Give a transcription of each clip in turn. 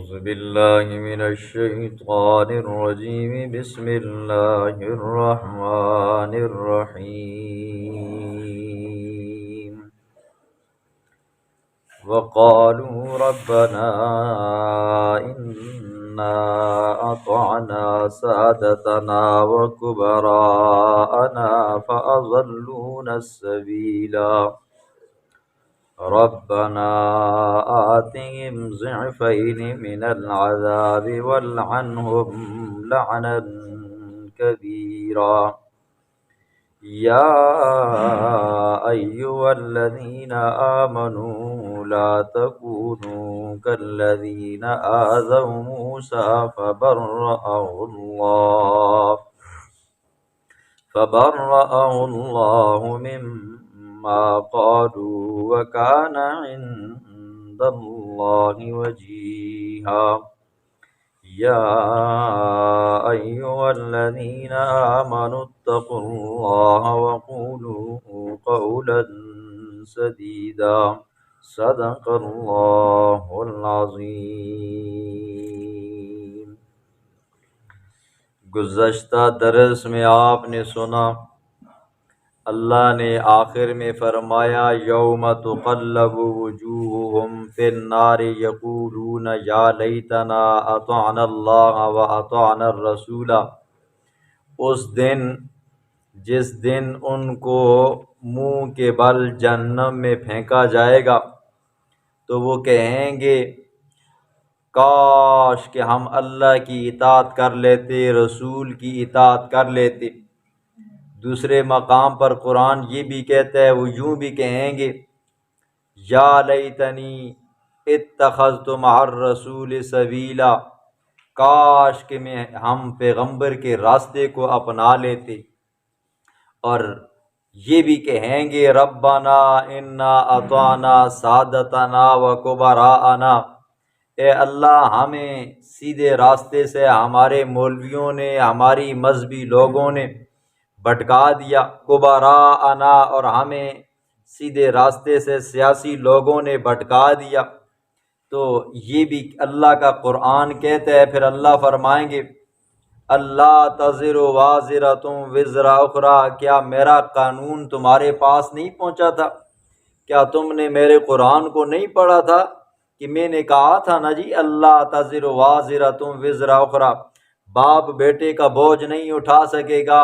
أعوذ بالله من الشيطان الرجيم بسم الله الرحمن الرحيم وقالوا ربنا إنا أطعنا سادتنا وكبراءنا فأضلونا السبيلا ربنا آتهم ضعفين من العذاب والعنهم لعنا كبيرا يا أيها الذين آمنوا لا تكونوا كالذين آذوا موسى فبرأه الله مما قالوا وكان عند الله وجيها يا أيها الذين آمنوا اتقوا الله وقولوا قولا سديدا صدق الله العظيم۔ گزشتہ درس میں آپ نے سنا اللہ نے آخر میں فرمایا یوم تقلب وجوہہم فی النار یقولون یا لیتنا اطعنا اللہ واطعنا الرسول، اس دن جس دن ان کو منہ کے بل جہنم میں پھینکا جائے گا تو وہ کہیں گے کاش کہ ہم اللہ کی اطاعت کر لیتے، رسول کی اطاعت کر لیتے۔ دوسرے مقام پر قرآن یہ بھی کہتا ہے، وہ یوں بھی کہیں گے یا لیتنی اتخذت مع الرسول سبیلا، کاش کہ ہم پیغمبر کے راستے کو اپنا لیتے۔ اور یہ بھی کہیں گے ربنا انا اطعنا سادتنا وکبراءنا، اے اللہ ہمیں سیدھے راستے سے ہمارے مولویوں نے، ہماری مذہبی لوگوں نے بھٹکا دیا، کبراءنا اور ہمیں سیدھے راستے سے سیاسی لوگوں نے بھٹکا دیا۔ تو یہ بھی اللہ کا قرآن کہتا ہے۔ پھر اللہ فرمائیں گے اللہ تزر وازرۃ وزر اخری، کیا میرا قانون تمہارے پاس نہیں پہنچا تھا؟ کیا تم نے میرے قرآن کو نہیں پڑھا تھا کہ میں نے کہا تھا نا جی اللہ تزر وازرۃ وزر اخری، باپ بیٹے کا بوجھ نہیں اٹھا سکے گا،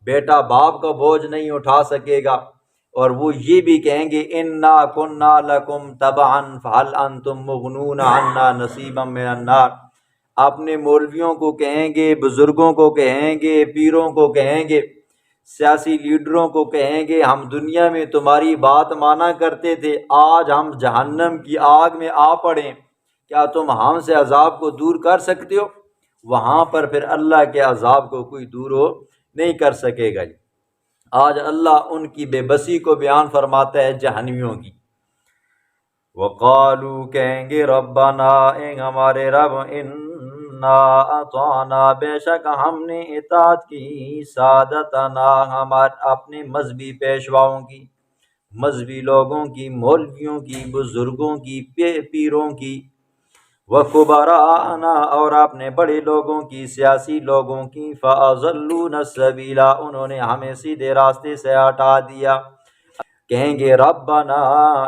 بیٹا باپ کا بوجھ نہیں اٹھا سکے گا۔ اور وہ یہ بھی کہیں گے انا کنا لکم تبعا فہل انتم مغنون عنا نصیبا من النار، اپنے مولویوں کو کہیں گے، بزرگوں کو کہیں گے، پیروں کو کہیں گے، سیاسی لیڈروں کو کہیں گے ہم دنیا میں تمہاری بات مانا کرتے تھے، آج ہم جہنم کی آگ میں آ پڑیں، کیا تم ہم سے عذاب کو دور کر سکتے ہو؟ وہاں پر پھر اللہ کے عذاب کو کوئی دور نہیں کر سکے گا۔ آج اللہ ان کی بے بسی کو بیان فرماتا ہے جہنمیوں کی۔ وقالو کہیں گے ربنا، اے ہمارے رب، انا اطعنا، بے شک ہم نے اطاعت کی، سادتنا، ہمارے اپنے مذہبی پیشواؤں کی، مذہبی لوگوں کی، مولویوں کی، بزرگوں کی، پیروں کی، وکبراءنا، اور اپنے بڑے لوگوں کی، سیاسی لوگوں کی، فاضلونا السبیلا، انہوں نے ہمیں سیدھے راستے سے ہٹا دیا۔ کہیں گے ربنا،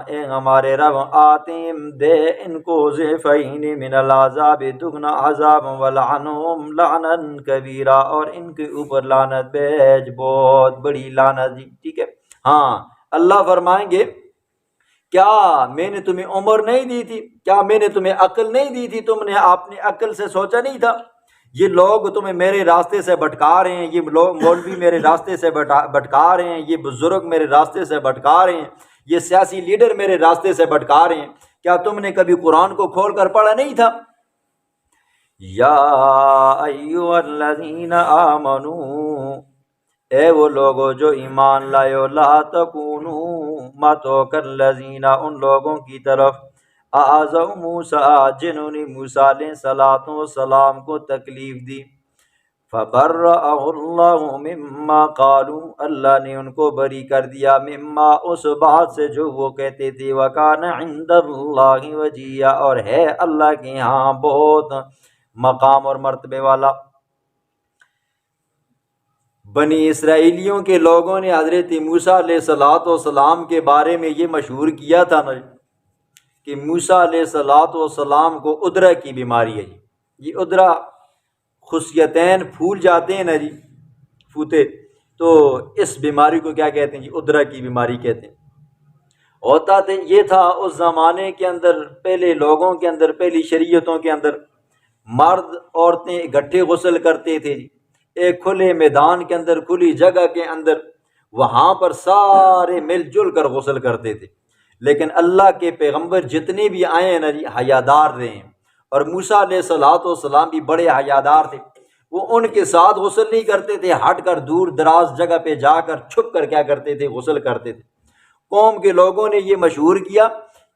اے ہمارے رب، آتیم، دے ان کو ضعفین من العذاب، دگنا عذاب، ولعنہم لعنا کبیرا، اور ان کے اوپر لعنت بھیج، بہت بڑی لعنت۔ ٹھیک ہے، ہاں اللہ فرمائیں گے کیا میں نے تمہیں عمر نہیں دی تھی؟ کیا میں نے تمہیں عقل نہیں دی تھی؟ تم نے اپنی عقل سے سوچا نہیں تھا؟ یہ لوگ تمہیں میرے راستے سے بھٹکا رہے ہیں، یہ لوگ مولوی میرے راستے سے بھٹکا رہے ہیں، یہ بزرگ میرے راستے سے بھٹکا رہے ہیں، یہ سیاسی لیڈر میرے راستے سے بھٹکا رہے ہیں، کیا تم نے کبھی قرآن کو کھول کر پڑھا نہیں تھا؟ یا ایھا الذین آمنوا، اے وہ لوگوں جو ایمان لائے ہو، لا تکونوا، مت ہو کالذین، ان لوگوں کی طرف، آذوا موسیٰ، جنہوں نے موسیٰ علیہ السلام کو تکلیف دی، فبرأہ اللہ مما قالوا، اللہ نے ان کو بری کر دیا، مما اس بات سے جو وہ کہتے تھے، وکان عند اللہ وجیہا، اور ہے اللہ کے ہاں بہت مقام اور مرتبے والا۔ بنی اسرائیلیوں کے لوگوں نے حضرت موسیٰ علیہ السلام کے بارے میں یہ مشہور کیا تھا نا کہ موسیٰ علیہ السلام کو ادرا کی بیماری ہے جی۔ یہ ادرا خصیتین پھول جاتے ہیں نا جی، پھوتے، تو اس بیماری کو کیا کہتے ہیں جی؟ ادرا کی بیماری کہتے ہیں۔ ہوتا تو یہ تھا اس زمانے کے اندر، پہلے لوگوں کے اندر، پہلی شریعتوں کے اندر، مرد عورتیں اکٹھے غسل کرتے تھے جی، ایک کھلے میدان کے اندر، کھلی جگہ کے اندر، وہاں پر سارے مل جل کر غسل کرتے تھے۔ لیکن اللہ کے پیغمبر جتنے بھی آئے ہیں نا جی، حیادار رہے ہیں، اور موسیٰ علیہ السلام بھی بڑے حیادار تھے۔ وہ ان کے ساتھ غسل نہیں کرتے تھے، ہٹ کر دور دراز جگہ پہ جا کر چھپ کر کیا کرتے تھے؟ غسل کرتے تھے۔ قوم کے لوگوں نے یہ مشہور کیا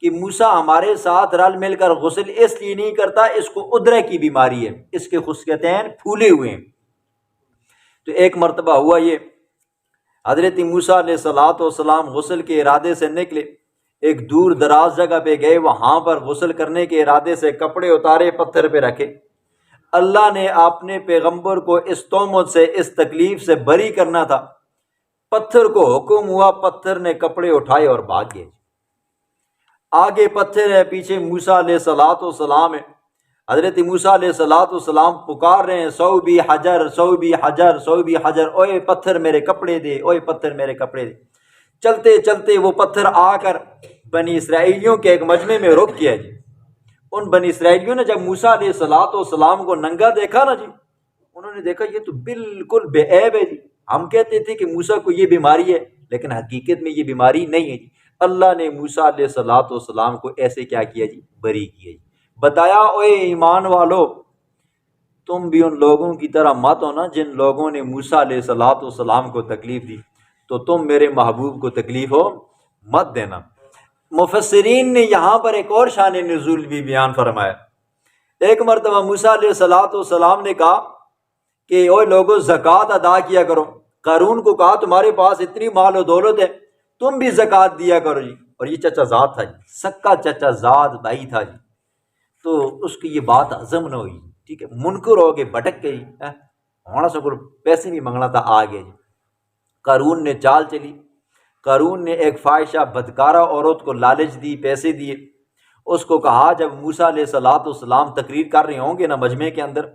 کہ موسیٰ ہمارے ساتھ رل مل کر غسل اس لیے نہیں کرتا، اس کو ادرے کی بیماری ہے، اس کے خصیتین پھولے ہوئے ہیں۔ تو ایک مرتبہ ہوا یہ، حضرت موسیٰ علیہ السلام غسل کے ارادے سے نکلے، ایک دور دراز جگہ پہ گئے، وہاں پر غسل کرنے کے ارادے سے کپڑے اتارے، پتھر پہ رکھے۔ اللہ نے اپنے پیغمبر کو اس تہمت سے، اس تکلیف سے بری کرنا تھا۔ پتھر کو حکم ہوا، پتھر نے کپڑے اٹھائے اور بھاگ گئے۔ آگے پتھر ہے، پیچھے موسیٰ علیہ السلام ہے۔ حضرت موسیٰ علیہ السلام پکار رہے ہیں، صوبی حجر، صوبی حجر، صوبی حجر، اوے پتھر میرے کپڑے دے، اوے پتھر میرے کپڑے دے۔ چلتے چلتے وہ پتھر آ کر بنی اسرائیلیوں کے ایک مجمع میں رک گیا جی۔ ان بنی اسرائیلیوں نے جب موسیٰ علیہ السلام کو ننگا دیکھا نا جی، انہوں نے دیکھا یہ تو بالکل بے عیب ہے جی۔ ہم کہتے تھے کہ موسیٰ کو یہ بیماری ہے، لیکن حقیقت میں یہ بیماری نہیں ہے جی۔ اللہ نے موسیٰ علیہ السلام کو ایسے کیا کیا جی؟ بری کیا جی۔ بتایا، اوے ایمان والو، تم بھی ان لوگوں کی طرح مت ہو نا جن لوگوں نے موسیٰ علیہ السلام کو تکلیف دی، تو تم میرے محبوب کو تکلیف ہو مت دینا۔ مفسرین نے یہاں پر ایک اور شان نزول بھی بیان فرمایا۔ ایک مرتبہ موسیٰ علیہ السلام نے کہا کہ اوے لوگوں، زکوٰۃ ادا کیا کرو۔ قارون کو کہا تمہارے پاس اتنی مال و دولت ہے، تم بھی زکوٰۃ دیا کرو جی۔ اور یہ چچا زاد تھا جی، سکا چچا زاد بھائی تھا جی، تو اس کی یہ بات ہضم نہ ہوئی، ٹھیک ہے، منکر ہو کے بھٹک گئی، ہونا سکول پیسے بھی منگنا تھا، آ گیا جی۔ قارون نے چال چلی، قارون نے ایک فاحشہ بدکارہ عورت کو لالچ دی، پیسے دیے، اس کو کہا جب موسیٰ علیہ السلام تقریر کر رہے ہوں گے نا مجمع کے اندر،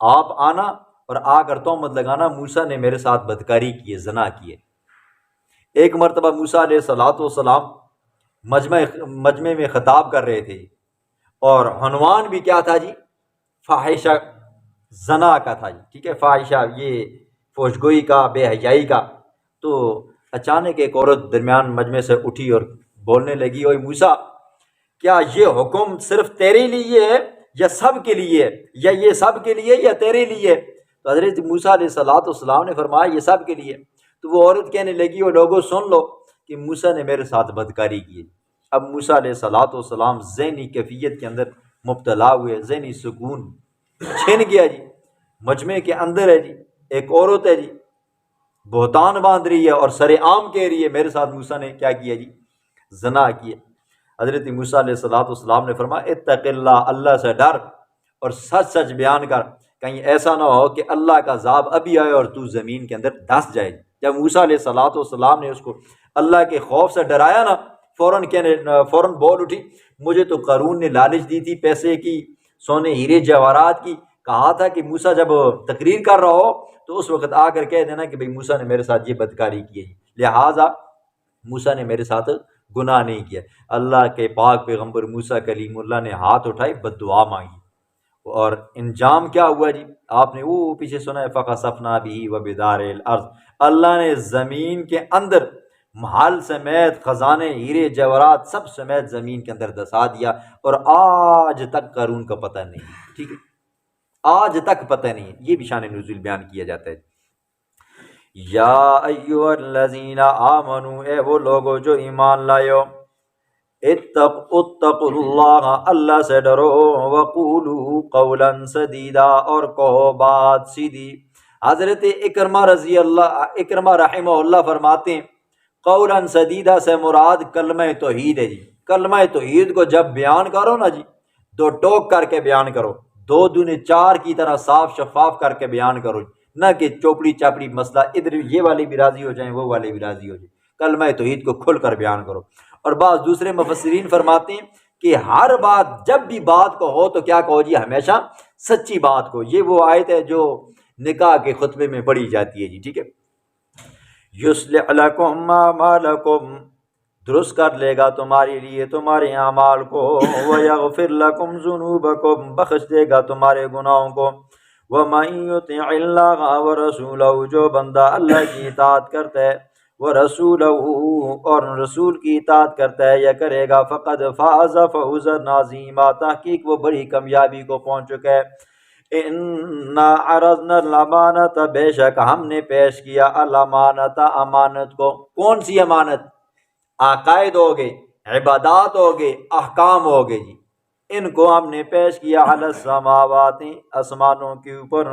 آپ آنا اور آ کر تہمت لگانا موسیٰ نے میرے ساتھ بدکاری کی ہے، زنا کی ہے۔ ایک مرتبہ موسیٰ علیہ السلام مجمع میں خطاب کر رہے تھے، اور عنوان بھی کیا تھا جی؟ فاحشہ زنا کا تھا جی، ٹھیک ہے، فاحشہ یہ فحش گوئی کا، بے حیائی کا۔ تو اچانک ایک عورت درمیان مجمع سے اٹھی اور بولنے لگی، اوے موسیٰ، کیا یہ حکم صرف تیرے لیے ہے یا سب کے لیے ہے، یا یہ سب کے لیے یا تیرے لیے؟ تو حضرت موسیٰ علیہ السلام نے فرمایا یہ سب کے لیے۔ تو وہ عورت کہنے لگی، وہ لوگوں سن لو کہ موسیٰ نے میرے ساتھ بدکاری کی ہے۔ اب موسیٰ علیہ السلام ذہنی کیفیت کے اندر مبتلا ہوئے، ذہنی سکون چھن گیا جی۔ مجمع کے اندر ہے جی، ایک عورت ہے جی، بہتان باندھ رہی ہے اور سر عام کہہ رہی ہے میرے ساتھ موسیٰ نے کیا کیا جی؟ زنا کیا۔ حضرت موسیٰ علیہ السلام نے فرمایا اتق اللہ، اللہ سے ڈر اور سچ سچ بیان کر، کہیں ایسا نہ ہو کہ اللہ کا عذاب ابھی آئے اور تو زمین کے اندر دھس جائے۔ جب موسیٰ علیہ السلام نے اس کو اللہ کے خوف سے ڈرایا نا، فوراً بول اٹھی، مجھے تو قارون نے لالچ دی تھی پیسے کی، سونے ہیرے جواہرات کی، کہا تھا کہ موسیٰ جب تقریر کر رہا ہو تو اس وقت آ کر کہہ دینا کہ بھئی موسیٰ نے میرے ساتھ یہ بدکاری کی ہے، لہٰذا موسیٰ نے میرے ساتھ گناہ نہیں کیا۔ اللہ کے پاک پیغمبر موسیٰ کلیم اللہ نے ہاتھ اٹھائی، بد دعا مانگی، اور انجام کیا ہوا جی؟ آپ نے وہ پیچھے سنا ہے، فَخَسَفْنَا بِهِ وَبِدَارِ الْأَرْضِ، اللہ نے زمین کے اندر محل سمیت، خزانے، ہیرے جواہرات سب سمیت زمین کے اندر دسا دیا، اور آج تک قارون کا پتہ نہیں، ٹھیک ہے، آج تک پتہ نہیں ہے۔ یہ بھی شان نزول بیان کیا جاتا ہے۔ یا ایھا الذین آمنو، اے وہ لوگو جو ایمان لائے ہو، اتقوا اللہ، اللہ سے ڈرو، وقولوا قولا سدیدا، اور کہو بات سیدھی، حضرت اکرمہ رحمہ اللہ فرماتے ہیں قولا سدیدہ سے مراد کلمہ توحید ہے جی۔ کلمہ توحید کو جب بیان کرو نا جی، دو ٹوک کر کے بیان کرو، دو دنے چار کی طرح صاف شفاف کر کے بیان کرو، نہ کہ چوپڑی چاپڑی مسئلہ ادھر یہ والے بھی راضی ہو جائیں وہ والے بھی راضی ہو جائیں۔ کلمہ توحید کو کھل کر بیان کرو۔ اور بعض دوسرے مفسرین فرماتے ہیں کہ ہر بات، جب بھی بات کو ہو تو کیا کہو جی، ہمیشہ سچی بات کو۔ یہ وہ آیت ہے جو نکاح کے خطبے میں پڑھی جاتی ہے جی، ٹھیک ہے۔ یصلح لکم اعمالکم، درست کر لے گا تمہارے لیے تمہارے اعمال کو، ویغفر لکم ذنوبکم، بخش دے گا تمہارے گناہوں کو، ومن یطع اللہ ورسولہ، جو بندہ اللہ کی اطاعت کرتا ہے، ورسولہ، اور رسول کی اطاعت کرتا ہے یا کرے گا، فقد فاز فوزا عظیما، تحقیق وہ بڑی کامیابی کو پہنچ چکا ہے۔ انا عرضنا الامانت، بے شک ہم نے پیش کیا الامانت، امانت کو۔ کون سی امانت؟ عقائد ہو گئے، عبادات ہو گئے، احکام ہو گئے جی، ان کو ہم نے پیش کیا علی السماوات، آسمانوں کے اوپر،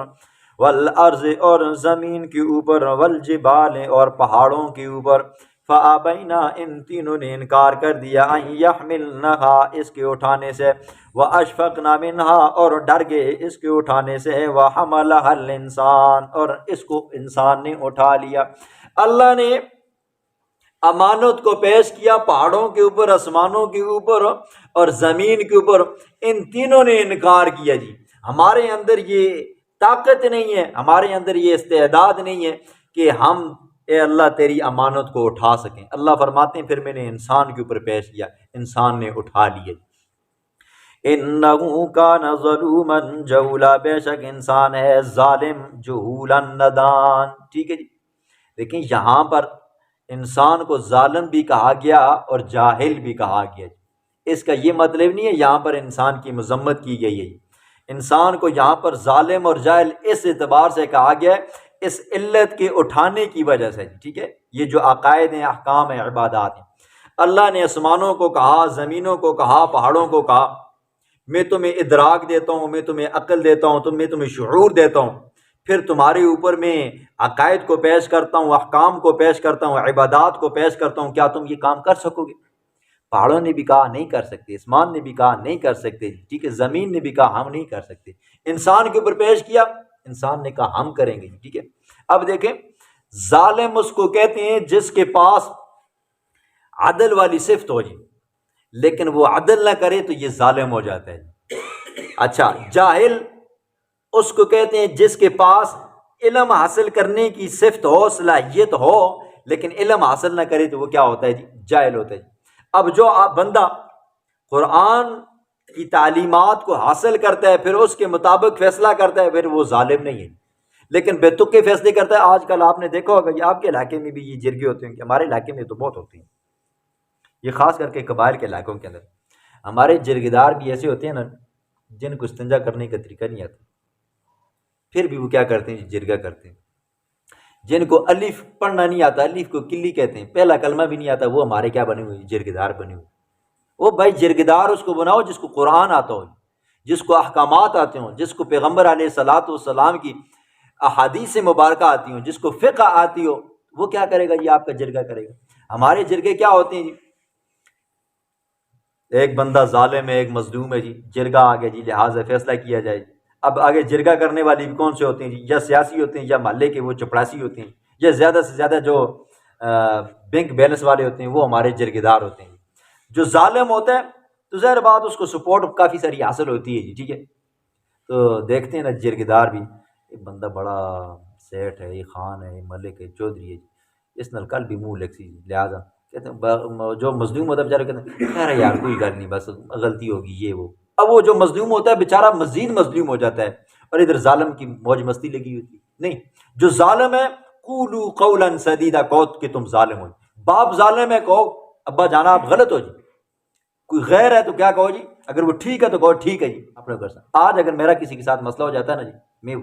والارض، اور زمین کے اوپر، والجبال، اور پہاڑوں کے اوپر، فابینا، ان تینوں نے انکار کر دیا، ان یحملنہا، اس کے اٹھانے سے، واشفقنا منہا، اور ڈر گئے اس کے اٹھانے سے، وحملہا الانسان، اور اس کو انسان نے اٹھا لیا۔ اللہ نے امانت کو پیش کیا پہاڑوں کے اوپر، آسمانوں کے اوپر اور زمین کے اوپر، ان تینوں نے انکار کیا جی۔ ہمارے اندر یہ طاقت نہیں ہے، ہمارے اندر یہ استعداد نہیں ہے کہ ہم اے اللہ تیری امانت کو اٹھا سکیں۔ اللہ فرماتے ہیں پھر میں نے انسان کے اوپر پیش کیا، انسان نے اٹھا لیا۔ انہ کان ظلوما جہولا، بے شک انسان ہے ظالم، جہولا، ندان، ٹھیک ہے جی۔ لیکن یہاں پر انسان کو ظالم بھی کہا گیا اور جاہل بھی کہا گیا۔ اس کا یہ مطلب نہیں ہے یہاں پر انسان کی مذمت کی گئی ہے۔ انسان کو یہاں پر ظالم اور جاہل اس اعتبار سے کہا گیا ہے، اس علت کے اٹھانے کی وجہ سے، ٹھیک ہے۔ یہ جو عقائد ہیں، احکام ہیں، عبادات ہیں، اللہ نے آسمانوں کو کہا، زمینوں کو کہا، پہاڑوں کو کہا میں تمہیں ادراک دیتا ہوں، میں تمہیں عقل دیتا ہوں، میں تمہیں شعور دیتا ہوں، پھر تمہارے اوپر میں عقائد کو پیش کرتا ہوں، احکام کو پیش کرتا ہوں، عبادات کو پیش کرتا ہوں، کیا تم یہ کام کر سکو گے؟ پہاڑوں نے بھی کہا نہیں کر سکتے، آسمان نے بھی کہا نہیں کر سکتے، ٹھیک ہے، زمین نے بھی کہا ہم نہیں کر سکتے۔ انسان کے اوپر پیش کیا، انسان نے کہا ہم کریں گے، ٹھیک ہے۔ اب دیکھیں، ظالم اس کو کہتے ہیں جس کے پاس عدل والی صفت ہو جی، لیکن وہ عدل نہ کرے تو یہ ظالم ہو جاتا ہے۔ اچھا، جاہل اس کو کہتے ہیں جس کے پاس علم حاصل کرنے کی صفت ہو، صلاحیت ہو، لیکن علم حاصل نہ کرے تو وہ کیا ہوتا ہے جی؟ جاہل ہوتا ہے جی۔ اب جو بندہ قرآن کی تعلیمات کو حاصل کرتا ہے، پھر اس کے مطابق فیصلہ کرتا ہے، پھر وہ ظالم نہیں ہے، لیکن بے تکے فیصلے کرتا ہے۔ آج کل آپ نے دیکھا ہوگا یہ آپ کے علاقے میں بھی یہ جرگے ہوتے ہیں، کہ ہمارے علاقے میں تو بہت ہوتے ہیں، یہ خاص کر کے قبائل کے علاقوں کے اندر ہمارے جرگیدار بھی ایسے ہوتے ہیں نا جن کو استنجا کرنے کا طریقہ نہیں آتا، پھر بھی وہ کیا کرتے ہیں؟ جرگا کرتے ہیں۔ جن کو الف پڑھنا نہیں آتا، الف کو کلی کہتے ہیں، پہلا کلمہ بھی نہیں آتا، وہ ہمارے کیا بنے ہوئے؟ جرگیدار بنے ہوئے۔ وہ بھائی جرگیدار اس کو بناؤ جس کو قرآن آتا ہو، جس کو احکامات آتے ہوں، جس کو پیغمبر علیہ الصلاۃ والسلام کی احادیث مبارکہ آتی ہوں، جس کو فقہ آتی ہو، وہ کیا کرے گا؟ یہ آپ کا جرگہ کرے گا۔ ہمارے جرگے کیا ہوتے ہیں جی؟ ایک بندہ ظالم ہے، ایک مظلوم ہے جی، جرگہ آ گیا جی، لہٰذا فیصلہ کیا جائے۔ اب آگے جرگہ کرنے والی بھی کون سے ہوتے ہیں جی؟ یا سیاسی ہوتے ہیں، یا محلے کے وہ چپڑاسی ہوتے ہیں، یا زیادہ سے زیادہ جو بینک بیلنس والے ہوتے ہیں وہ ہمارے جرگیدار ہوتے ہیں۔ جو ظالم ہوتا ہے تو ظاہر بات اس کو سپورٹ کافی ساری حاصل ہوتی ہے جی، ٹھیک ہے۔ تو دیکھتے ہیں نا جرگیدار بھی، ایک بندہ بڑا سیٹ ہے، یہ خان ہے، یہ ملک ہے، چودھری ہے، اس نال کل بھی منہ لگ سی، لہٰذا کہتے ہیں جو مظلوم ہوتا ہے بیچارہ کہتے ہیں ارے یار کوئی گل نہیں، بس غلطی ہوگی یہ وہ۔ اب وہ جو مظلوم ہوتا ہے بیچارہ مزید مظلوم ہو جاتا ہے، اور ادھر ظالم کی موج مستی لگی ہوتی ہے۔ نہیں، جو ظالم ہے قولوا قولا سدیدا، کہو کہ تم ظالم ہو۔ باپ ظالم ہے کہو ابا جانا آپ غلط ہو جی۔ کوئی غیر ہے تو کیا کہو جی؟ اگر وہ ٹھیک ہے تو کہو ٹھیک ہے جی، اپنے گھر سے۔ آج اگر میرا کسی کے ساتھ مسئلہ ہو جاتا ہے نا جی، میں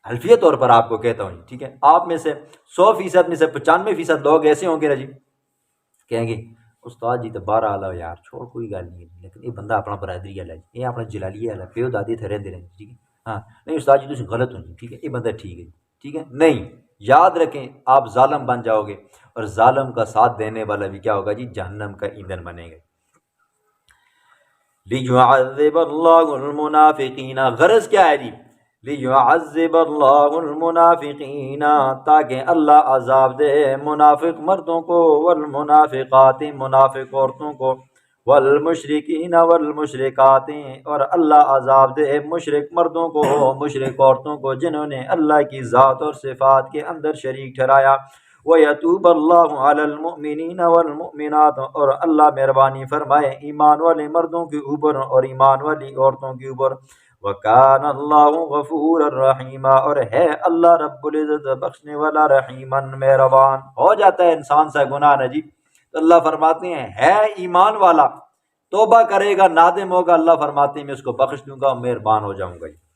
حلفیہ طور پر آپ کو کہتا ہوں جی، ٹھیک ہے، آپ میں سے 100% میں سے 95% لوگ ایسے ہوں گے نا جی، کہیں گے استاد جی تو باہر آ یار چھوڑ کوئی گل نہیں ہے، لیکن یہ بندہ اپنا برادری والا ہے، یہ اپنا جلالی والا، پیو دادی تھے رہتے رہے، ٹھیک ہے، ہاں نہیں استاد جی تم غلط ہوں ٹھیک ہے یہ بندہ ٹھیک ہے نہیں، یاد رکھیں آپ ظالم بن جاؤ گے، اور ظالم کا ساتھ دینے والا بھی کیا ہوگا جی، جہنم کا ایندھن بنے گا۔ لِيُعَذِّبَ اللَّهُ الْمُنَافِقِينَ، غرض کیا ہے جی، لِيُعَذِّبَ اللَّهُ الْمُنَافِقِينَ، تاکہ اللہ عذاب دے منافق مردوں کو، والمنافقات منافق عورتوں کو، والمشرکین والمشرکات، اور اللہ عذاب دے مشرک مردوں کو مشرک عورتوں کو جنہوں نے اللہ کی ذات اور صفات کے اندر شریک ٹھہرایا۔ وَيَتُوبَ اللَّهُ عَلَى الْمُؤْمِنِينَ وَالْمُؤْمِنَاتِ، اور اللہ مہربانی فرمائے ایمان والے مردوں کے اوپر اور ایمان والی عورتوں کے اوپر۔ وَكَانَ اللَّهُ غَفُورًا رَحِيمًا، اور ہے اللہ رب العزت بخشنے والا رحیماً مہربان۔ ہو جاتا ہے انسان سے گناہ نہ جی، تو اللہ فرماتے ہیں ہے ایمان والا، توبہ کرے گا، نادم ہوگا، اللہ فرماتے ہیں میں اس کو بخش دوں گا، مہربان ہو جاؤں گا۔